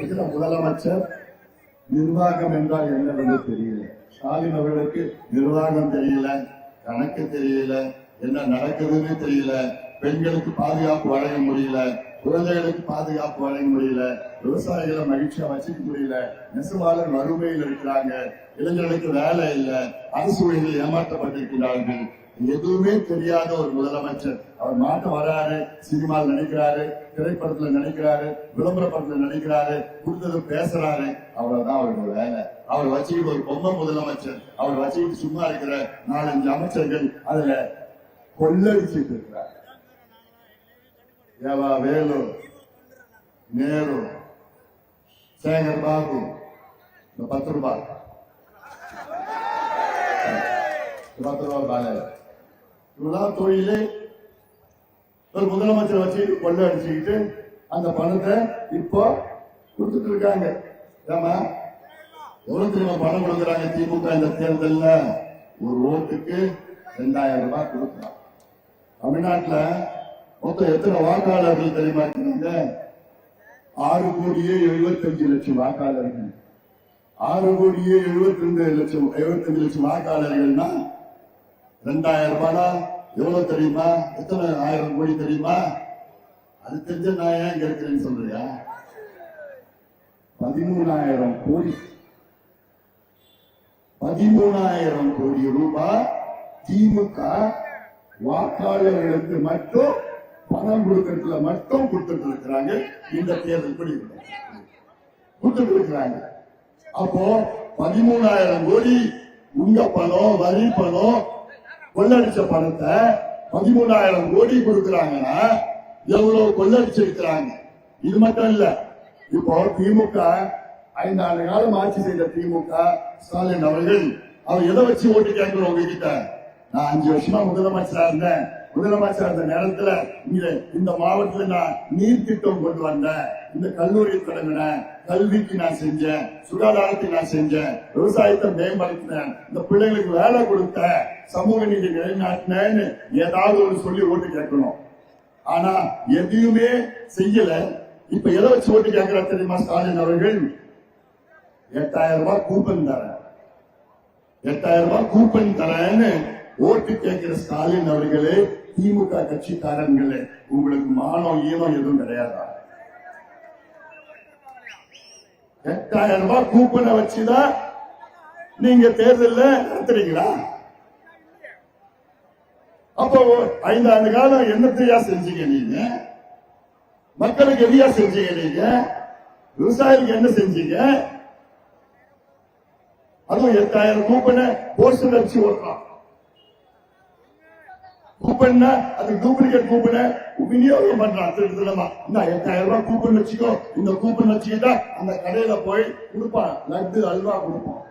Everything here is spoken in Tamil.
இருக்கிற முதலமைச்சர் நிர்வாகம் என்றால் என்னவென்று தெரியல. ஸ்டாலின் அவர்களுக்கு நிர்வாகம் தெரியல, கணக்கு தெரியல, என்ன நடக்குதுன்னு தெரியல, பெண்களுக்கு பாதுகாப்பு வழங்க முடியல, குழந்தைகளுக்கு பாதுகாப்பு வழங்க முடியல, விவசாயிகளை மகிழ்ச்சியா வச்சுக்க முடியல, நெசவாளர் வறுமையில் இருக்கிறாங்க, இளைஞர்களுக்கு வேலை இல்ல, அரசு ஊழியர்கள் ஏமாற்றப்பட்டிருக்கிறார்கள். எதுவுமே தெரியாத ஒரு முதலமைச்சர் அவர் மாட்டம் வராரு, சினிமாவில் நினைக்கிறாரு, திரைப்படத்துல நினைக்கிறாரு, விளம்பர படத்துல நினைக்கிறாரு, கொடுத்தது பேசுறாரு, அவ்வளவுதான் அவருடைய வேலை. அவர் வச்சுக்கிட்டு ஒரு பொம்மை முதலமைச்சர், அவர் வச்சுக்கிட்டு சும்மா இருக்கிற 4-5 அமைச்சர்கள் அதுல கொள்ளடிச்சிட்டு இருக்கிறார். ஏவா வேலு, நேரு, சேகர் பாபு, 10 ரூபாய் பாலை இவ்வளவு தொழிலே ஒரு முதலமைச்சர் வச்சு கொள்ள அடிச்சுக்கிட்டு அந்த பணத்தை இப்போ கொடுத்துட்டு இருக்காங்க. ஏமா எவ்வளவு தெரியுமா பணம் கொடுக்குறாங்க திமுக இந்த தேர்தல்ல? ஒரு ஓட்டுக்கு 2000 ரூபாய் கொடுக்கலாம். தமிழ்நாட்டுல மொத்தம் எத்தனை வாக்காளர்கள் தெரியுமா இருக்காங்க? 6,75,00,000 வாக்காளர்கள். 6,72,75,00,000 வாக்காளர்கள்னா 2000 ரூபாய் எவ்வளவு தெரியுமா? எத்தனை 1000 கோடி தெரியுமா? அது தெரிஞ்ச நான் ஏன் இங்க இருக்கிறேன்னு சொல்றியா? 13,000 கோடி. 13,000 கோடி ரூபாய் திமுக வாக்காளர்களுக்கு மட்டும் பணம் கொடுக்கறதுல மட்டும் கொடுத்துட்டு இருக்கிறாங்க. இந்த தேர்தல் படி கொடுத்துட்டு இருக்கிறாங்க. அப்போ 13,000 கோடி உங்க பணம், வரி பணம், கொள்ளடிச்ச பணத்தை 13,000 கோடி கொடுக்கிறாங்கன்னா எவ்வளவு கொள்ளடிச்சிருக்கிறாங்க. இது மட்டும் இல்ல, இப்போ திமுக 5 ஆண்டு காலம் ஆட்சி செய்த திமுக ஸ்டாலின் அவர்கள் அவர் எதை வச்சு ஓட்டு கேட்கிறோம் உங்ககிட்ட? நான் 5 வருஷமா முதலமைச்சரா இருந்தேன். முதலமைச்சர் அந்த நேரத்துல இந்த மாவட்டத்தில் நான் நீர் திட்டம் கொண்டு வந்தேன், இந்த கல்லூரி தொடங்கினேன், கல்விக்கு நான் செஞ்சேன், சுகாதாரத்தை நான் செஞ்சேன், விவசாயத்தை மேம்படுத்தினேன், இந்த பிள்ளைகளுக்கு வேலை கொடுத்தேன், சமூக நீதி நிலைநாட்டினேன்னு ஏதாவது ஒரு சொல்லி ஓட்டு கேட்கணும். ஆனா எதையுமே செய்யல. இப்ப எதை வச்சு ஓட்டு கேட்கிற தெரியுமா ஸ்டாலின் அவர்கள்? 8,000 ரூபாய் கூப்பன் தரேன், 8,000 ரூபாய் கூப்பன் தரேன்னு ஓட்டு கேட்கிற ஸ்டாலின் அவர்களே, திமுக கட்சிக்காரங்களே, உங்களுக்கு மானம் ஈனம் எதுவும் கிடையாதா? 8,000 ரூபாய் கூப்பனை வச்சுதான் நீங்க தேர்தல் நடத்துறீங்களா? அப்போ 5 ஆண்டு காலம் என்னத்தையா செஞ்சீங்க நீங்க? மக்களுக்கு எதையா செஞ்சீங்க நீங்க? விவசாயிகளுக்கு என்ன செஞ்சீங்க? அதுவும் 8,000 கூப்பனை போஸ்டர் வச்சு ஓட்டுறான். கூப்பன்னா அது டூப்ளிகேட் கூப்பனை விநியோகம் பண்றான். திருத்தமா இந்த 8,000 ரூபாய் கூப்பன் வச்சுக்கோ, இந்த கூப்பன் வச்சுக்கிட்டா அந்த கடையில போய் கொடுப்பான், லட்டு அல்வா கொடுப்பான்.